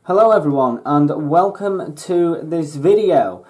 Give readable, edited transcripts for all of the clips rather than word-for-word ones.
Hello everyone and welcome to this video.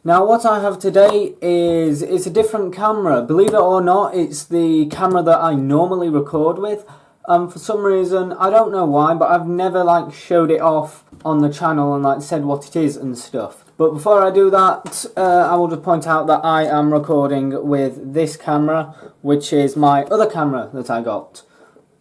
Now what I have today is a different camera. Believe it or not, it's the camera that I normally record with. For some reason, I don't know why, but I've never showed it off on the channel and said what it is and stuff. But before I do that, I will just point out that I am recording with this camera, which is my other camera that I got,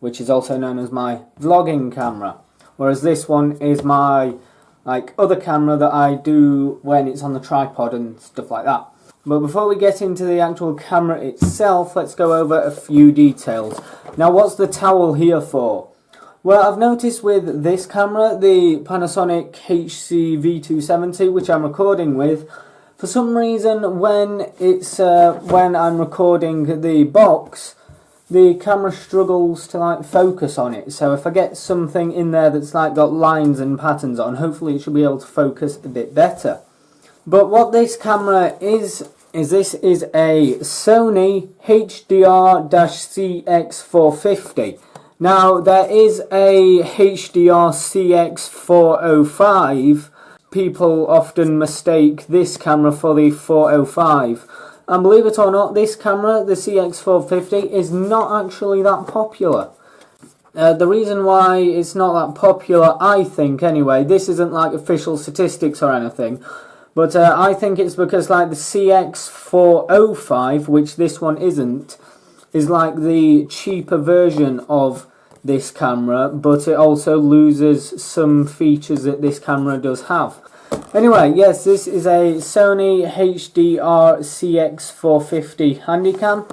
which is also known as my vlogging camera. Whereas this one is my other camera that I do when it's on the tripod and stuff like that. But before we get into the actual camera itself, let's go over a few details. Now, what's the towel here for? Well, I've noticed with this camera, the Panasonic HDR-CX450, which I'm recording with, for some reason when I'm recording the box, the camera struggles to focus on it. So if I get something in there that's got lines and patterns on, hopefully it should be able to focus a bit better. But what this camera is this is a Sony HDR-CX450. Now there is a HDR-CX405. People often mistake this camera for the 405. And believe it or not, this camera, the CX450, is not actually that popular. The reason why it's not that popular, I think anyway, this isn't official statistics or anything, but I think it's because the CX405, which this one isn't, is the cheaper version of this camera, but it also loses some features that this camera does have. Anyway, yes, this is a Sony HDR-CX450 Handycam.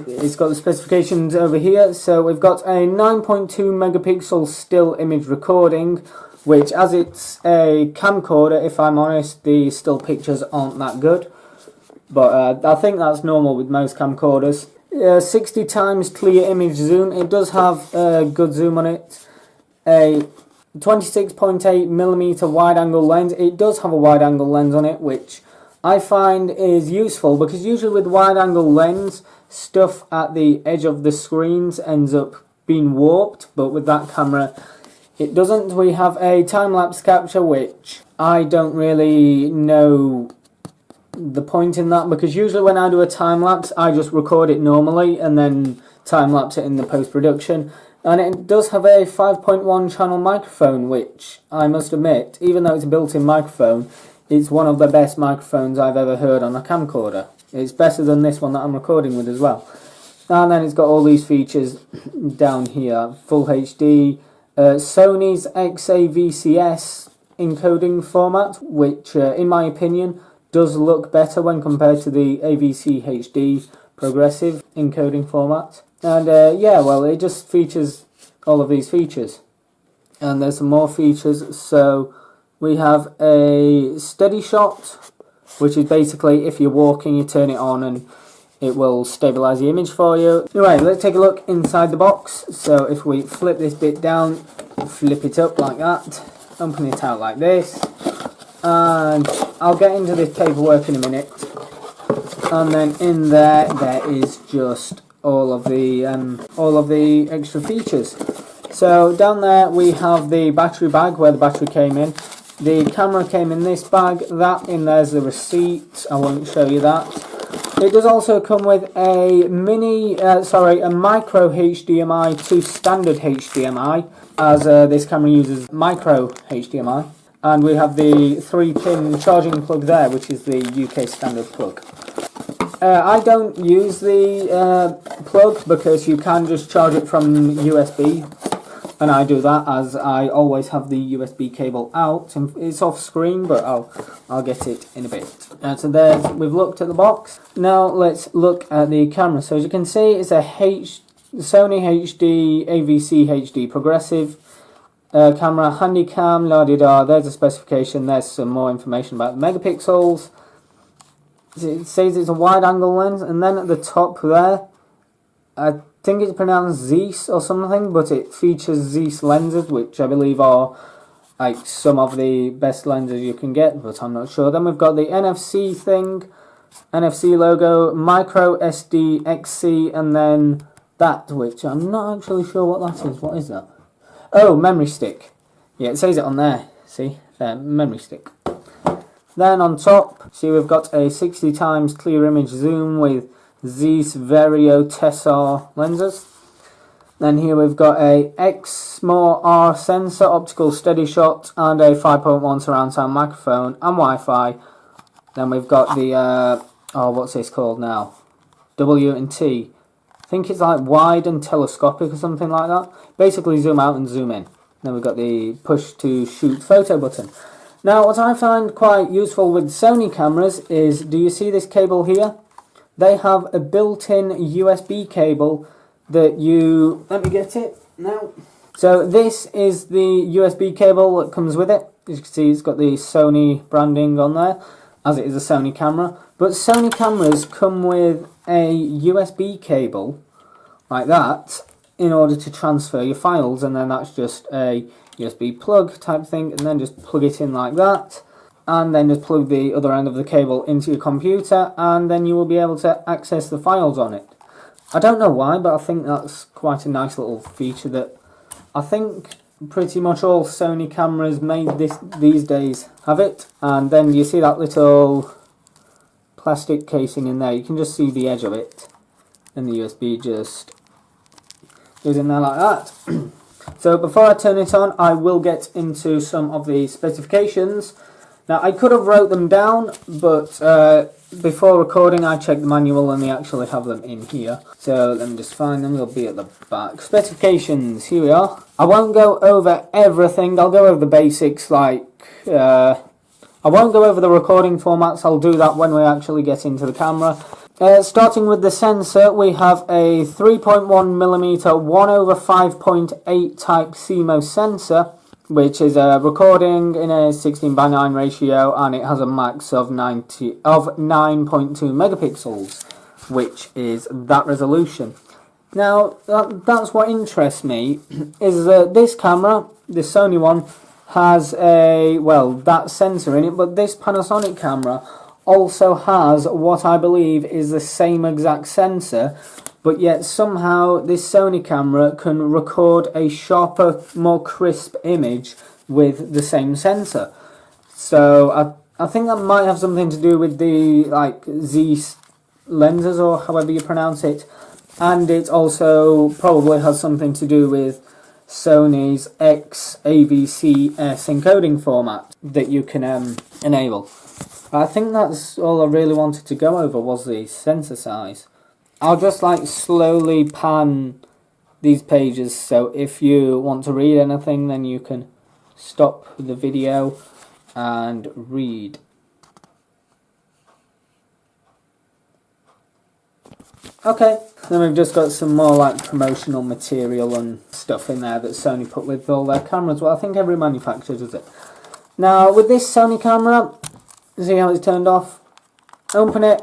It's got the specifications over here. So we've got a 9.2 megapixel still image recording, which as it's a camcorder, if I'm honest, the still pictures aren't that good. But I think that's normal with most camcorders. 60 times clear image zoom. It does have a good zoom on it. A 26.8mm wide angle lens. It does have a wide angle lens on it, which I find is useful because usually with wide angle lens, stuff at the edge of the screens ends up being warped, but with that camera it doesn't. We have a time-lapse capture, which I don't really know the point in that, because usually when I do a time-lapse I just record it normally and then time-lapse it in the post-production. And it does have a 5.1 channel microphone, which I must admit, even though it's a built-in microphone, it's one of the best microphones I've ever heard on a camcorder. It's better than this one that I'm recording with as well. And then it's got all these features down here. Full HD, Sony's XAVCS encoding format, which in my opinion does look better when compared to the AVC HD progressive encoding format. And yeah, well, it just features all of these features. And there's some more features. So we have a steady shot, which is basically if you're walking, you turn it on and it will stabilize the image for you. Anyway, let's take a look inside the box. So if we flip this bit down, flip it up like that, open it out like this, and I'll get into this paperwork in a minute. And then in there is just all of the extra features. So down there we have the battery bag where the battery came in. The camera came in this bag. That in there's the receipt. I won't show you that. It does also come with a micro HDMI to standard HDMI, as this camera uses micro HDMI. And we have the 3-pin charging plug there, which is the UK standard plug. I don't use the plug because you can just charge it from USB, and I do that as I always have the USB cable out. And it's off screen, but I'll get it in a bit. So we've looked at the box. Now let's look at the camera. So as you can see, it's a Sony HDR-AVC HD progressive camera, Handycam, la-di-da. There's a specification. There's some more information about the megapixels. It says it's a wide angle lens, and then at the top there, I think it's pronounced Zeiss or something, but it features Zeiss lenses, which I believe are some of the best lenses you can get, but I'm not sure. Then we've got the NFC thing, NFC logo, micro SD XC, and then that, which I'm not actually sure what that is. What is that? Oh, memory stick. Yeah, it says it on there. See, memory stick. Then on top, see we've got a 60 times clear image zoom with Zeiss Vario Tessar lenses. Then here we've got a X-More-R sensor, optical steady shot, and a 5.1 surround sound microphone and Wi-Fi. Then we've got the, what's this called now? W&T. I think it's like wide and telescopic or something like that. Basically zoom out and zoom in. Then we've got the push to shoot photo button. Now what I find quite useful with Sony cameras is, do you see this cable here? They have a built-in USB cable that you, let me get it now. So this is the USB cable that comes with it. As you can see, it's got the Sony branding on there, as it is a Sony camera. But Sony cameras come with a USB cable like that in order to transfer your files, and then that's just a USB plug type thing, and then just plug it in like that, and then just plug the other end of the cable into your computer, and then you will be able to access the files on it. I don't know why, but I think that's quite a nice little feature that I think pretty much all Sony cameras made these days have it. And then you see that little plastic casing in there, you can just see the edge of it, and the USB just goes in there like that. So before I turn it on, I will get into some of the specifications. Now I could have wrote them down, but before recording I checked the manual and they actually have them in here. So let me just find them, they'll be at the back. Specifications, here we are. I won't go over everything, I'll go over the basics, like, I won't go over the recording formats, I'll do that when we actually get into the camera. Starting with the sensor, we have a 3.1mm 1/5.8 type CMOS sensor, which is recording in a 16:9 ratio, and it has a max of 9.2 megapixels, which is that resolution. Now that's what interests me, is that this camera, this Sony one, has that sensor in it, but this Panasonic camera also has what I believe is the same exact sensor, but yet somehow this Sony camera can record a sharper, more crisp image with the same sensor. So I think that might have something to do with the Zeiss lenses, or however you pronounce it, and it also probably has something to do with Sony's XAVCS encoding format that you can enable. I think that's all I really wanted to go over, was the sensor size. I'll just slowly pan these pages, so if you want to read anything then you can stop the video and read. Okay, then we've just got some more promotional material and stuff in there that Sony put with all their cameras. Well, I think every manufacturer does it. Now with this Sony camera, see how it's turned off? Open it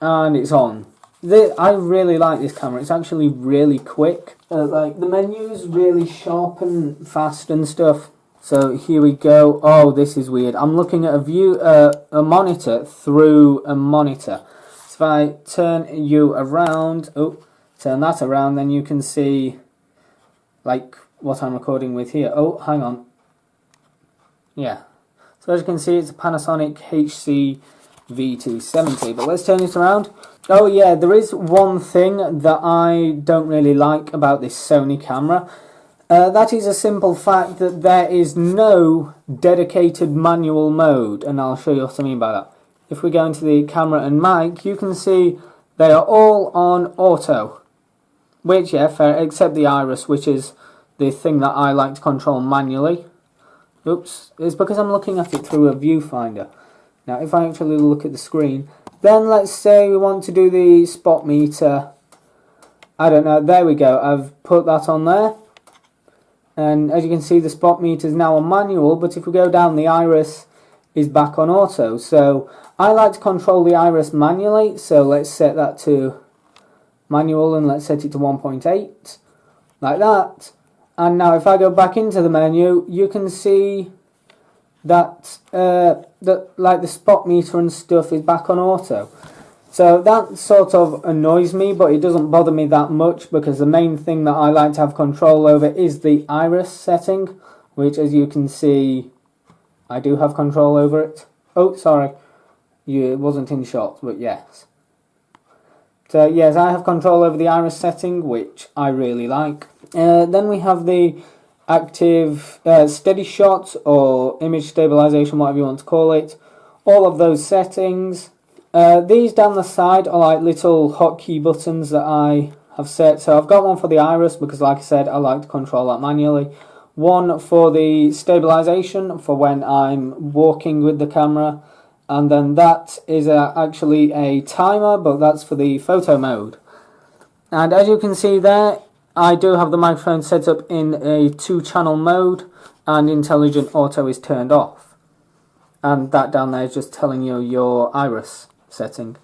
and it's on. I really like this camera. It's actually really quick. The menu's really sharp and fast and stuff. So here we go. Oh, this is weird. I'm looking at a monitor through a monitor. So if I turn you around, turn that around, then you can see what I'm recording with here. Oh, hang on. Yeah. So as you can see, it's a Panasonic HC-V270, but let's turn it around. Oh yeah, there is one thing that I don't really like about this Sony camera. That is a simple fact that there is no dedicated manual mode, and I'll show you what I mean by that. If we go into the camera and mic, you can see they are all on auto. Which, yeah, fair, except the iris, which is the thing that I like to control manually. Oops, it's because I'm looking at it through a viewfinder. Now if I actually look at the screen, then let's say we want to do the spot meter. I don't know, there we go, I've put that on there. And as you can see, the spot meter is now on manual, but if we go down, the iris is back on auto. So I like to control the iris manually, so let's set that to manual and let's set it to 1.8, like that. And now if I go back into the menu, you can see that the spot meter and stuff is back on auto. So that sort of annoys me, but it doesn't bother me that much, because the main thing that I like to have control over is the iris setting which, as you can see, I do have control over it. Oh, sorry, it wasn't in shot, but yes. So yes, I have control over the iris setting, which I really like. Then we have the active steady shot or image stabilization, whatever you want to call it. All of those settings. These down the side are like little hotkey buttons that I have set. So I've got one for the iris because, like I said, I like to control that manually. One for the stabilization for when I'm walking with the camera. And then that is actually a timer, but that's for the photo mode. And as you can see there, I do have the microphone set up in a 2-channel mode, and intelligent auto is turned off. And that down there is just telling you your iris setting.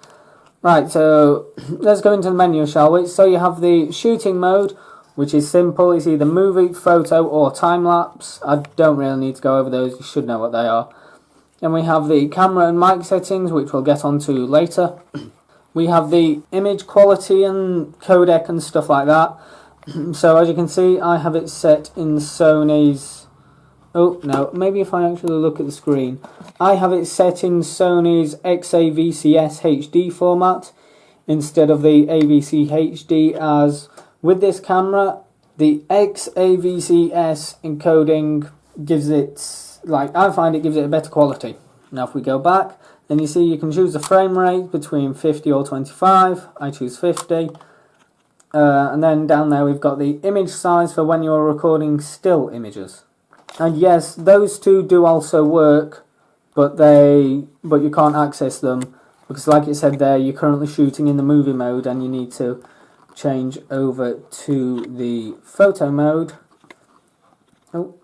Right, so let's go into the menu, shall we? So you have the shooting mode, which is simple. It's either movie, photo, or time-lapse. I don't really need to go over those, you should know what they are. Then we have the camera and mic settings, which we'll get onto later. We have the image quality and codec and stuff like that. So as you can see, I have it set in Sony's... Oh, no, maybe if I actually look at the screen. I have it set in Sony's XAVCS HD format instead of the AVC HD, as with this camera, the XAVCS encoding gives it, like, I find it gives it a better quality. Now if we go back, then you see you can choose the frame rate between 50 or 25. I choose 50. And then down there we've got the image size for when you're recording still images. And yes, those two do also work, but you can't access them because, like it said there, you're currently shooting in the movie mode and you need to change over to the photo mode. Oh,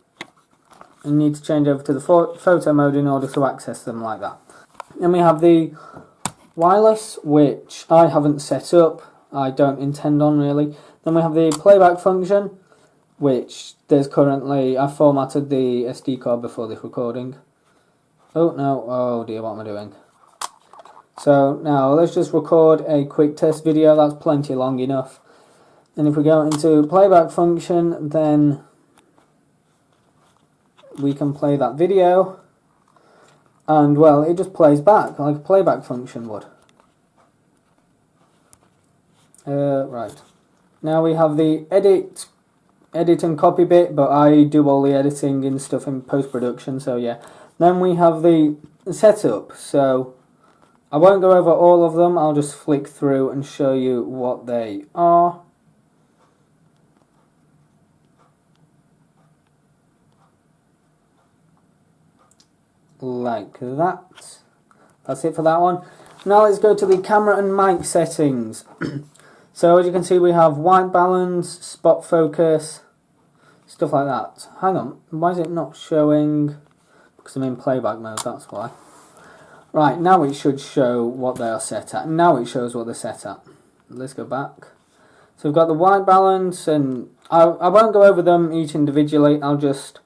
you need to change over to the photo mode in order to access them like that. Then we have the wireless, which I haven't set up. I don't intend on really. Then we have the playback function, which there's currently, I formatted the SD card before this recording. Oh no, oh dear, what am I doing? So now let's just record a quick test video, that's plenty long enough. And if we go into playback function, then we can play that video. And well, it just plays back like a playback function would. Right. Now we have the edit and copy bit, but I do all the editing and stuff in post-production, so yeah. Then we have the setup, so I won't go over all of them, I'll just flick through and show you what they are. Like that. That's it for that one. Now let's go to the camera and mic settings. So as you can see, we have white balance, spot focus, stuff like that. Hang on, why is it not showing? Because I'm in playback mode, that's why. Right, now it should show what they are set at. Now it shows what they're set at. Let's go back. So we've got the white balance, and I won't go over them each individually, I'll just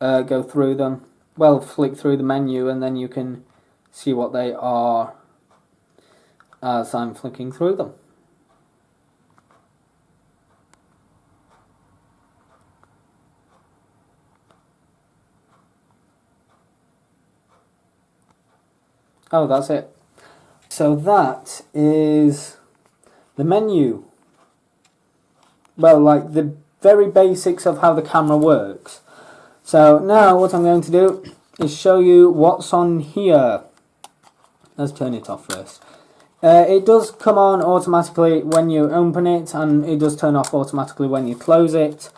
go through them. Well, flick through the menu and then you can see what they are as I'm flicking through them. Oh, that's it. So that is the menu. Well, like the very basics of how the camera works. So now what I'm going to do is show you what's on here. Let's turn it off first. It does come on automatically when you open it, and it does turn off automatically when you close it.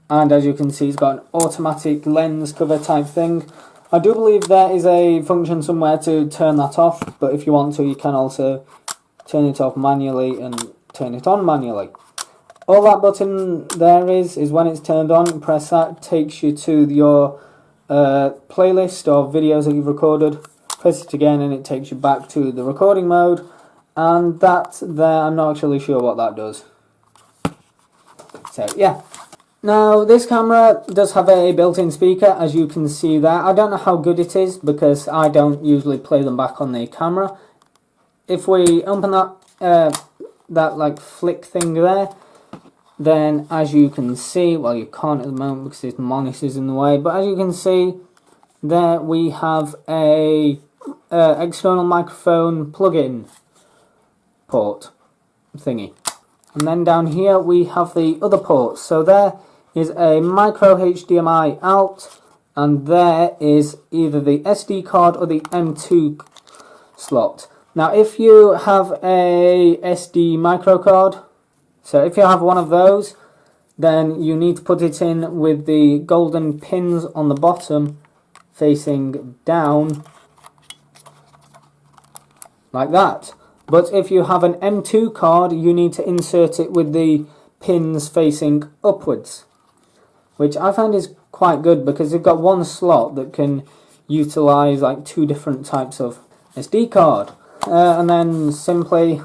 And as you can see, it's got an automatic lens cover type thing. I do believe there is a function somewhere to turn that off, but if you want to, you can also turn it off manually and turn it on manually. All that button there is when it's turned on, press that, takes you to your playlist of videos that you've recorded. Press it again and it takes you back to the recording mode, and that there, I'm not actually sure what that does. So yeah. Now this camera does have a built-in speaker, as you can see there. I don't know how good it is because I don't usually play them back on the camera. If we open that like flick thing there, then as you can see, well, you can't at the moment because this monitor's in the way, but as you can see, there we have a external microphone plug-in port thingy. And then down here we have the other ports. So there is a micro HDMI out, and there is either the SD card or the M2 slot. Now if you have a SD micro card, so if you have one of those, then you need to put it in with the golden pins on the bottom facing down like that. But if you have an M2 card, you need to insert it with the pins facing upwards, which I find is quite good because you've got one slot that can utilize like two different types of SD card. And then simply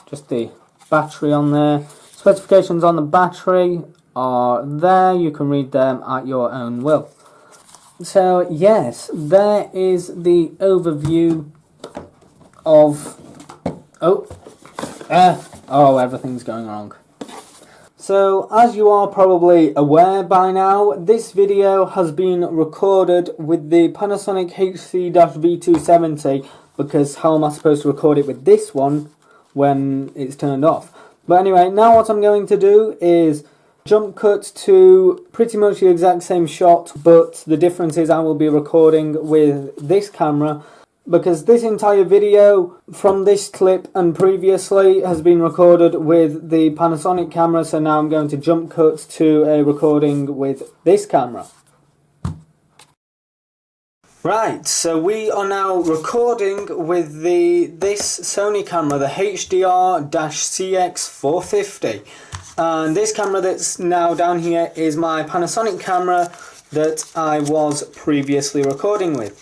just the battery on there. Specifications on the battery are there, you can read them at your own will. So yes, there is the overview of everything's going wrong. So as you are probably aware by now, this video has been recorded with the Panasonic HC-V270, because how am I supposed to record it with this one when it's turned off? But anyway, now what I'm going to do is jump cut to pretty much the exact same shot, but the difference is I will be recording with this camera, because this entire video from this clip and previously has been recorded with the Panasonic camera, so now I'm going to jump cut to a recording with this camera. Right, so we are now recording with this Sony camera, the HDR-CX450. And this camera that's now down here is my Panasonic camera that I was previously recording with.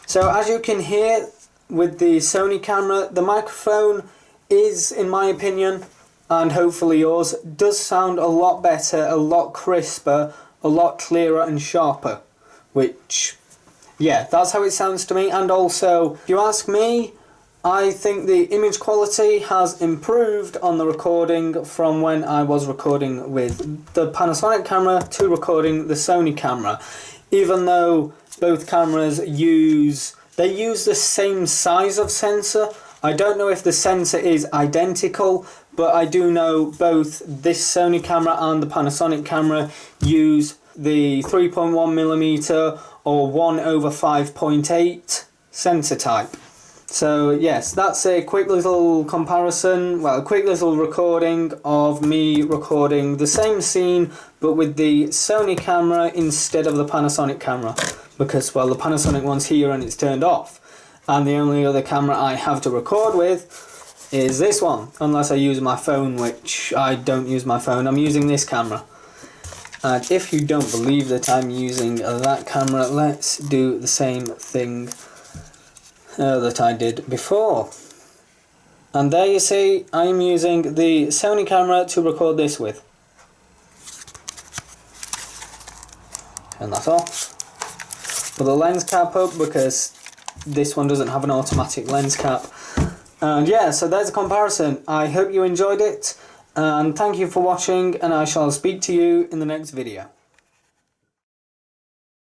So as you can hear with the Sony camera, the microphone is, in my opinion, and hopefully yours, does sound a lot better, a lot crisper, a lot clearer and sharper. Which, yeah, that's how it sounds to me. And also, if you ask me, I think the image quality has improved on the recording from when I was recording with the Panasonic camera to recording the Sony camera. Even though both cameras use the same size of sensor. I don't know if the sensor is identical, but I do know both this Sony camera and the Panasonic camera use the 3.1mm or 1/5.8 sensor type. So yes, that's a quick little comparison, well, a quick little recording of me recording the same scene but with the Sony camera instead of the Panasonic camera, because, well, the Panasonic one's here and it's turned off, and the only other camera I have to record with is this one, unless I use my phone, which I don't use my phone. I'm using this camera. And if you don't believe that I'm using that camera, let's do the same thing that I did before. And there you see, I'm using the Sony camera to record this with. Turn that off. Put the lens cap up because this one doesn't have an automatic lens cap. And yeah, so there's a comparison. I hope you enjoyed it, and thank you for watching, and I shall speak to you in the next video.